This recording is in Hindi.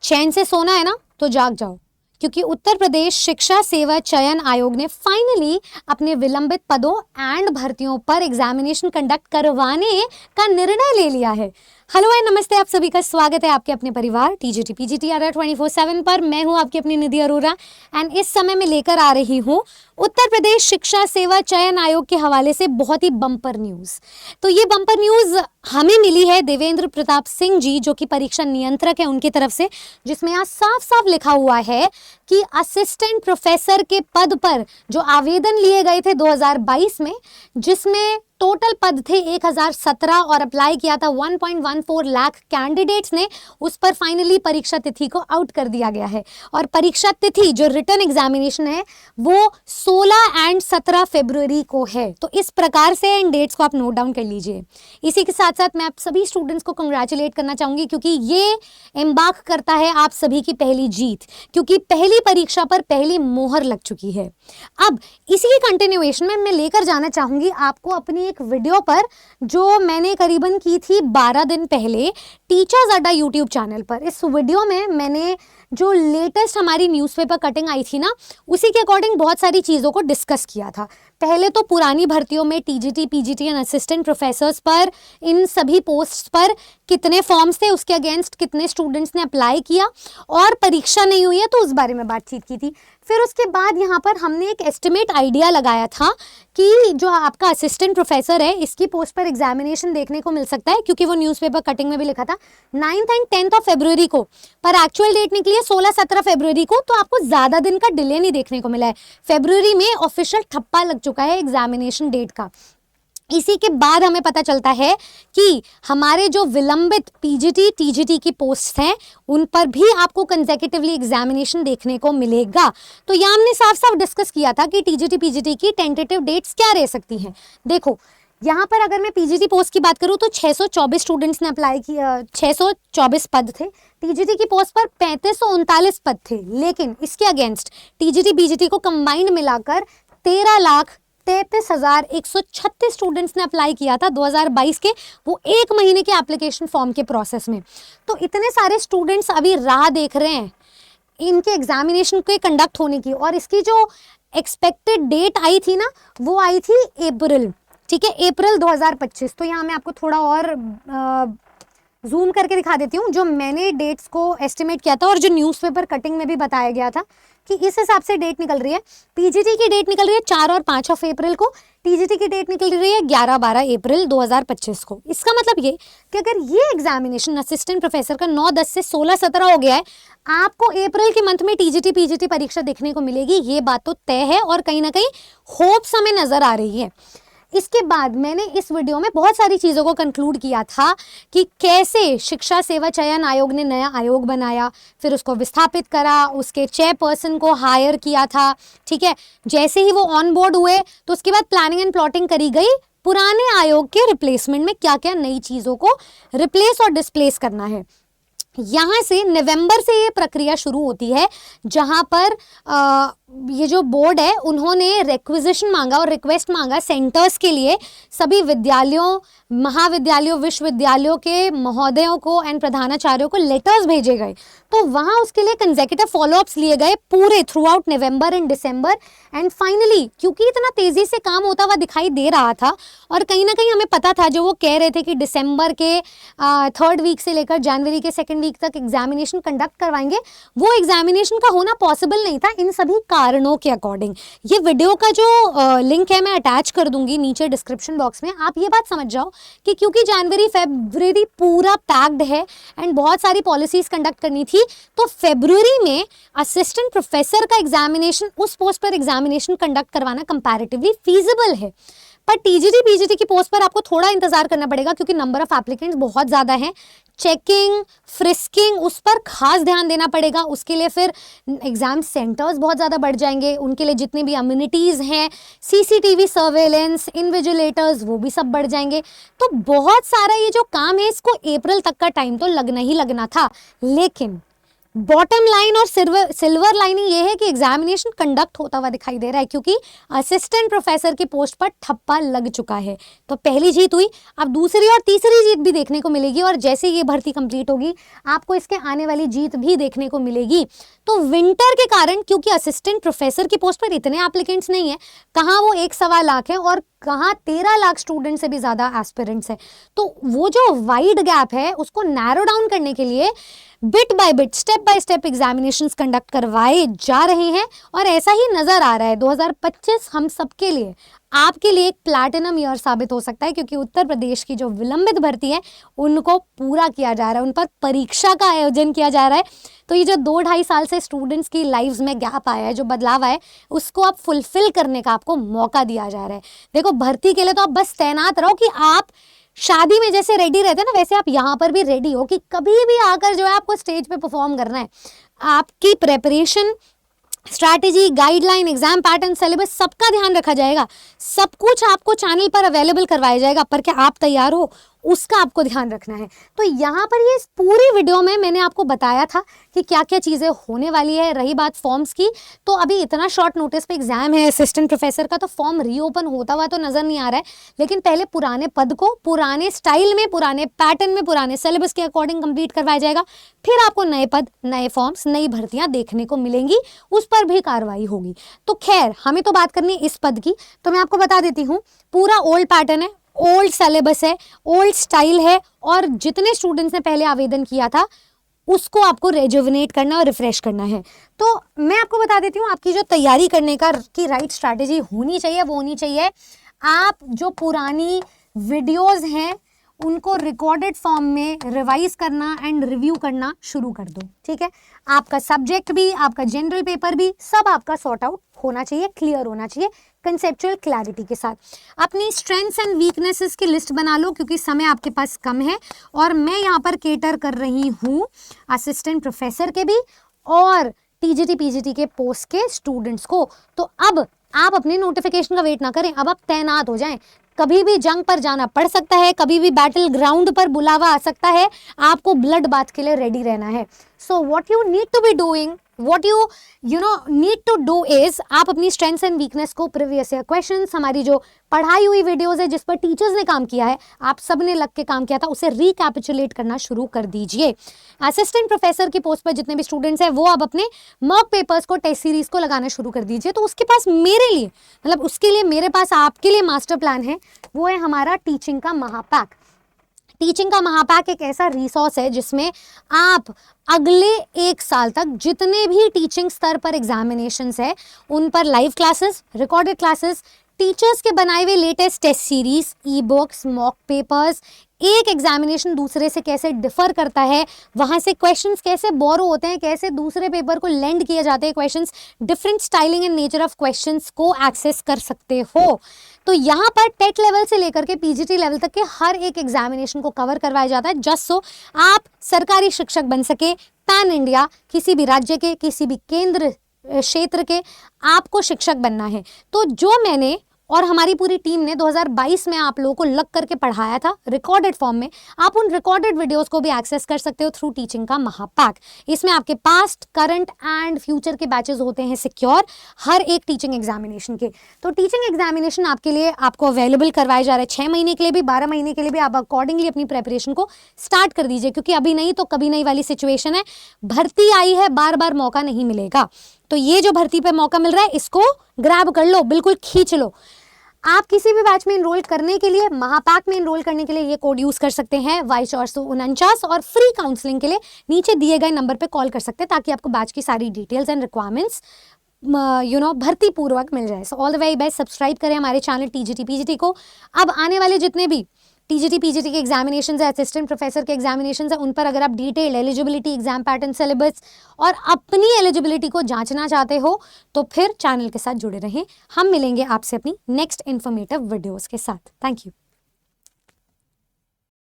चैन से सोना है ना तो जाग जाओ, क्योंकि उत्तर प्रदेश शिक्षा सेवा चयन आयोग ने फाइनली अपने विलंबित पदों एंड भर्तियों पर एग्जामिनेशन कंडक्ट करवाने का निर्णय ले लिया है। हेलो एंड नमस्ते, आप सभी का स्वागत है आपके अपने परिवार टीजीटी पीजीटीआरआर 24/7 पर। मैं हूं आपकी अपनी निधि अरोरा एंड इस समय मैं लेकर आ रही हूं उत्तर प्रदेश शिक्षा सेवा चयन आयोग के हवाले से बहुत ही बम्पर न्यूज़। तो ये बम्पर न्यूज़ हमें मिली है देवेंद्र प्रताप सिंह जी, जो कि परीक्षा नियंत्रक है, उनकी तरफ से, जिसमें यहाँ साफ साफ लिखा हुआ है कि असिस्टेंट प्रोफेसर के पद पर जो आवेदन लिए गए थे 2022 में, जिसमें टोटल पद थे 1017 और अप्लाई किया था 1.14 लाख कैंडिडेट्स ने, उस पर फाइनली परीक्षा तिथि को आउट कर दिया गया है। और परीक्षा तिथि जो रिटन एग्जामिनेशन है वो 16 एंड 17 फरवरी को है। तो इस प्रकार से इन डेट्स को आप नोट डाउन कर लीजिए। इसी के साथ साथ मैं आप सभी स्टूडेंट्स को कंग्रेचुलेट करना चाहूँगी, क्योंकि ये एम्बार्क करता है आप सभी की पहली जीत, क्योंकि पहली परीक्षा पर पहली मोहर लग चुकी है। अब इसी की कंटिन्यूएशन में मैं लेकर जाना चाहूँगी आपको अपनी एक वीडियो पर, जो मैंने करीबन की थी 12 दिन पहले टीचर्स अड्डा यूट्यूब चैनल पर। इस वीडियो में मैंने जो लेटेस्ट हमारी न्यूज़पेपर कटिंग आई थी ना, उसी के अकॉर्डिंग बहुत सारी चीज़ों को डिस्कस किया था। पहले तो पुरानी भर्तियों में TGT PGT and assistant professors पर, इन सभी पोस्ट्स पर कितने फॉर्म्स थे, उसके अगेंस्ट कितने स्टूडेंट्स ने अप्लाई किया और परीक्षा नहीं हुई है तो उस बारे में बातचीत की थी। फिर उसके बाद यहाँ पर हमने एक एस्टिमेट आइडिया लगाया था कि जो आपका असिस्टेंट प्रोफेसर है, इसकी पोस्ट पर एग्जामिनेशन देखने को मिल सकता है, क्योंकि वो न्यूज़पेपर कटिंग में भी लिखा था 9th and 10th of February को, पर एक्चुअल डेट निकली है 16-17 फरवरी को। तो आपको ज़्यादा दिन का डिले नहीं देखने को मिला है। फरवरी में ऑफिशियल ठप्पा लग चुका है एग्जामिनेशन डेट का। इसी के बाद हमें पता चलता है कि हमारे जो विलंबित पीजीटी टीजीटी की पोस्ट हैं, उन पर भी आपको कंसेक्यूटिवली एग्जामिनेशन देखने को मिलेगा। तो यहाँ हमने साफ साफ डिस्कस किया था कि टीजीटी पीजीटी की टेंटेटिव डेट्स क्या रह सकती हैं। देखो यहाँ पर अगर मैं पीजीटी पोस्ट की बात करूँ तो 624 स्टूडेंट्स ने अप्लाई किया, 624 पद थे। टीजीटी की पोस्ट पर 3539 पद थे, लेकिन इसके अगेंस्ट टीजीटी पीजीटी को कंबाइंड मिलाकर 13,33,136 स्टूडेंट्स ने अप्लाई किया था 2022 के, वो एक महीने के एप्लीकेशन फॉर्म के प्रोसेस में। तो इतने सारे स्टूडेंट्स अभी राह देख रहे हैं इनके एग्जामिनेशन के कंडक्ट होने की, और इसकी जो एक्सपेक्टेड डेट आई थी ना, वो आई थी अप्रैल, ठीक है, अप्रैल 2025। तो यहाँ मैं आपको थोड़ा और जूम करके दिखा देती हूँ जो मैंने डेट्स को एस्टिमेट किया था और जो न्यूज़पेपर कटिंग में भी बताया गया था कि इस हिसाब से डेट निकल रही है। पीजीटी की डेट निकल रही है 4 और 5 ऑफ अप्रैल को, टीजीटी की डेट निकल रही है 11-12 अप्रैल 2025 को। इसका मतलब ये कि अगर ये एग्जामिनेशन असिस्टेंट प्रोफेसर का 9-10 से 16-17 हो गया है, आपको अप्रैल के मंथ में टीजीटी पीजीटी परीक्षा देखने को मिलेगी। ये बात तो तय है और कहीं ना कहीं होप्स हमें नजर आ रही है। इसके बाद मैंने इस वीडियो में बहुत सारी चीज़ों को कंक्लूड किया था कि कैसे शिक्षा सेवा चयन आयोग ने नया आयोग बनाया, फिर उसको विस्थापित करा, उसके चेयरपर्सन को हायर किया था, ठीक है। जैसे ही वो ऑन बोर्ड हुए तो उसके बाद प्लानिंग एंड प्लॉटिंग करी गई पुराने आयोग के रिप्लेसमेंट में, क्या क्या नई चीज़ों को रिप्लेस और डिस्प्लेस करना है। यहाँ से नवंबर से ये प्रक्रिया शुरू होती है, जहाँ पर ये जो बोर्ड है उन्होंने रिक्वेजिशन मांगा और रिक्वेस्ट मांगा सेंटर्स के लिए, सभी विद्यालयों, महाविद्यालयों, विश्वविद्यालयों के महोदयों को एंड प्रधानाचार्यों को लेटर्स भेजे गए। तो वहाँ उसके लिए कंसेक्यूटिव फॉलोअप्स लिए गए पूरे through out November and December. And finally क्योंकि इतना तेज़ी से काम होता हुआ दिखाई दे रहा था और कहीं ना कहीं हमें पता था, जो वो कह रहे थे कि दिसंबर के 3rd वीक से लेकर जनवरी के 2nd वीक तक एग्जामिनेशन कंडक्ट करवाएंगे, वो एग्जामिनेशन का होना पॉसिबल नहीं था इन सभी कारणों के अकॉर्डिंग। ये वीडियो का जो लिंक है मैं अटैच कर दूंगी नीचे डिस्क्रिप्शन बॉक्स में। आप ये बात समझ जाओ कि क्योंकि जनवरी फरवरी पूरा पैक्ड है एंड बहुत सारी पॉलिसीज कंडक्ट करनी थी, तो फरवरी में असिस्टेंट प्रोफेसर का एग्जामिनेशन, उस पोस्ट पर एग्जामिनेशन कंडक्ट करवाना कंपैरेटिवली फीजिबल है। पर टीजीटी पीजीटी की पोस्ट पर आपको थोड़ा इंतजार करना पड़ेगा, क्योंकि नंबर ऑफ एप्लीकेंट्स बहुत ज़्यादा हैं। चेकिंग, फ्रिस्किंग, उस पर खास ध्यान देना पड़ेगा। उसके लिए फिर एग्जाम सेंटर्स बहुत ज़्यादा बढ़ जाएंगे, उनके लिए जितने भी अम्यूनिटीज़ हैं, सीसीटीवी सर्वेलेंस, इन्विजिलेटर्स, वो भी सब बढ़ जाएंगे। तो बहुत सारा ये जो काम है, इसको अप्रैल तक का टाइम तो लगना ही लगना था। लेकिन बॉटम लाइन और सिल्वर लाइनिंग ये है कि एग्जामिनेशन कंडक्ट होता हुआ दिखाई दे रहा है, क्योंकि असिस्टेंट प्रोफेसर की पोस्ट पर ठप्पा लग चुका है। तो पहली जीत हुई, अब दूसरी और तीसरी जीत भी देखने को मिलेगी, और जैसे ये भर्ती कंप्लीट होगी आपको इसके आने वाली जीत भी देखने को मिलेगी। तो विंटर के कारण, क्योंकि असिस्टेंट प्रोफेसर की पोस्ट पर इतने एप्लीकेंट्स नहीं है, कहाँ वो 1.25 लाख है और कहाँ 13 लाख स्टूडेंट से भी ज़्यादा एस्पिरेंट्स है, तो वो जो वाइड गैप है उसको नैरो डाउन करने के लिए bit by bit, step by step examinations conduct करवाए जा रहे हैं। और ऐसा ही नजर आ रहा है 2025 हम सबके लिए, आपके लिए एक प्लैटिनम ईयर साबित हो सकता है, क्योंकि उत्तर प्रदेश की जो विलंबित भर्ती है उनको पूरा किया जा रहा है, उन पर परीक्षा का आयोजन किया जा रहा है। तो ये जो 2-2.5 साल से स्टूडेंट्स की लाइव्स में गैप आया है, जो बदलाव आया है, उसको अब फुलफिल करने का आपको मौका दिया जा रहा है। देखो, भर्ती के लिए तो आप बस तैनात रहो कि आप शादी में जैसे रेडी रहते हैं ना, वैसे आप यहाँ पर भी रेडी हो कि कभी भी आकर जो है आपको स्टेज पे परफॉर्म करना है। आपकी preparation, strategy, guideline, exam pattern, syllabus, सबका ध्यान रखा जाएगा, सब कुछ आपको चैनल पर अवेलेबल करवाया जाएगा, पर क्या आप तैयार हो उसका आपको ध्यान रखना है। तो यहाँ पर ये इस पूरी वीडियो में मैंने आपको बताया था कि क्या क्या चीज़ें होने वाली है। रही बात फॉर्म्स की, तो अभी इतना शॉर्ट नोटिस पे एग्जाम है असिस्टेंट प्रोफेसर का, तो फॉर्म रीओपन होता हुआ तो नज़र नहीं आ रहा है, लेकिन पहले पुराने पद को पुराने स्टाइल में, पुराने पैटर्न में, पुराने सिलेबस के अकॉर्डिंग कंप्लीट करवाया जाएगा, फिर आपको नए पद, नए फॉर्म्स, नई भर्तियाँ देखने को मिलेंगी, उस पर भी कार्रवाई होगी। तो खैर, हमें तो बात करनी है इस पद की, तो मैं आपको बता देती हूँ, पूरा ओल्ड पैटर्न है, ओल्ड सिलेबस है, ओल्ड स्टाइल है, और जितने स्टूडेंट्स ने पहले आवेदन किया था उसको आपको रेजुविनेट करना और रिफ्रेश करना है। तो मैं आपको बता देती हूँ, आपकी जो तैयारी करने का की राइट स्ट्रैटेजी होनी चाहिए वो होनी चाहिए, आप जो पुरानी वीडियोस हैं उनको रिकॉर्डेड फॉर्म में रिवाइज करना एंड रिव्यू करना शुरू कर दो, ठीक है। आपका सब्जेक्ट भी, आपका जनरल पेपर भी, सब आपका सॉर्ट आउट होना चाहिए, क्लियर होना चाहिए, कंसेप्चुअल क्लैरिटी के साथ। अपनी स्ट्रेंथ्स एंड वीकनेसेस की लिस्ट बना लो, क्योंकि समय आपके पास कम है, और मैं यहाँ पर केटर कर रही हूँ असिस्टेंट प्रोफेसर के भी और टीजीटी पीजीटी के पोस्ट के स्टूडेंट्स को। तो अब आप अपने नोटिफिकेशन का वेट ना करें, अब आप तैनात हो जाएं। कभी भी जंग पर जाना पड़ सकता है, कभी भी बैटल ग्राउंड पर बुलावा आ सकता है, आपको ब्लड बाथ के लिए रेडी रहना है। So what you need to be doing, what you need to do is, आप अपनी स्ट्रेंथ्स एंड वीकनेस को, प्रीवियस ईयर क्वेश्चंस, हमारी जो पढ़ाई हुई वीडियोस है जिस पर टीचर्स ने काम किया है, आप सब ने लग के काम किया था, उसे रिकैपिचुलेट करना शुरू कर दीजिए। असिस्टेंट प्रोफेसर की पोस्ट पर जितने भी स्टूडेंट्स हैं वो अब अपने मॉक पेपर्स को, टेस्ट सीरीज को लगाना शुरू कर दीजिए। तो उसके पास मेरे लिए, मतलब उसके लिए मेरे पास आपके लिए मास्टर प्लान है, वो है हमारा टीचिंग का महापैक। टीचिंग का महापैक एक ऐसा रिसोर्स है जिसमें आप अगले 1 साल तक जितने भी टीचिंग स्तर पर एग्जामिनेशंस है उन पर live classes, recorded classes, teachers के बनाए हुए latest test series, e books, mock papers, एक एग्जामिनेशन दूसरे से कैसे डिफर करता है, वहाँ से क्वेश्चंस कैसे बोरो होते हैं, कैसे दूसरे पेपर को लेंड किए जाते हैं questions, different styling and nature of questions को एक्सेस कर सकते हो। तो यहाँ पर टेट लेवल से लेकर के पीजीटी लेवल तक के हर एक एग्जामिनेशन को कवर करवाया जाता है, जस्ट सो आप सरकारी शिक्षक बन सके, पैन इंडिया, किसी भी राज्य के, किसी भी केंद्र क्षेत्र के आपको शिक्षक बनना है। तो जो मैंने और हमारी पूरी टीम ने 2022 में आप लोगों को लग करके पढ़ाया था रिकॉर्डेड फॉर्म में, आप उन रिकॉर्डेड वीडियोस को भी एक्सेस कर सकते हो थ्रू टीचिंग का महापैक। इसमें आपके पास्ट, करंट एंड फ्यूचर के बैचेस होते हैं सिक्योर हर एक टीचिंग एग्जामिनेशन के। तो टीचिंग एग्जामिनेशन आपके लिए आपको अवेलेबल करवाए जा रहे हैं 6 महीने के लिए भी, 12 महीने के लिए भी। आप अकॉर्डिंगली अपनी प्रेपरेशन को स्टार्ट कर दीजिए, क्योंकि अभी नहीं तो कभी नहीं वाली सिचुएशन है। भर्ती आई है, बार बार मौका नहीं मिलेगा, तो ये जो भर्ती पे मौका मिल रहा है इसको ग्रैब कर लो, बिल्कुल खींच लो। आप किसी भी बैच में इनरोल करने के लिए, महापैक में इनरोल करने के लिए ये कोड यूज कर सकते हैं Y449, और फ्री काउंसलिंग के लिए नीचे दिए गए नंबर पे कॉल कर सकते हैं, ताकि आपको बैच की सारी डिटेल्स एंड रिक्वायरमेंट्स भर्ती पूर्वक मिल जाए। So all the way best, subscribe करें हमारे चैनल टीजीटी पीजीटी को। अब आने वाले जितने भी टीजीटी पीजीटी के एग्जामिनेशन है, असिस्टेंट प्रोफेसर के एग्जामिनेशन है, उन पर अगर आप detail eligibility, exam pattern, syllabus और अपनी एलिजिबिलिटी को जांचना चाहते हो तो फिर चैनल के साथ जुड़े रहें। हम मिलेंगे आपसे अपनी नेक्स्ट इन्फॉर्मेटिव वीडियोस के साथ। Thank you.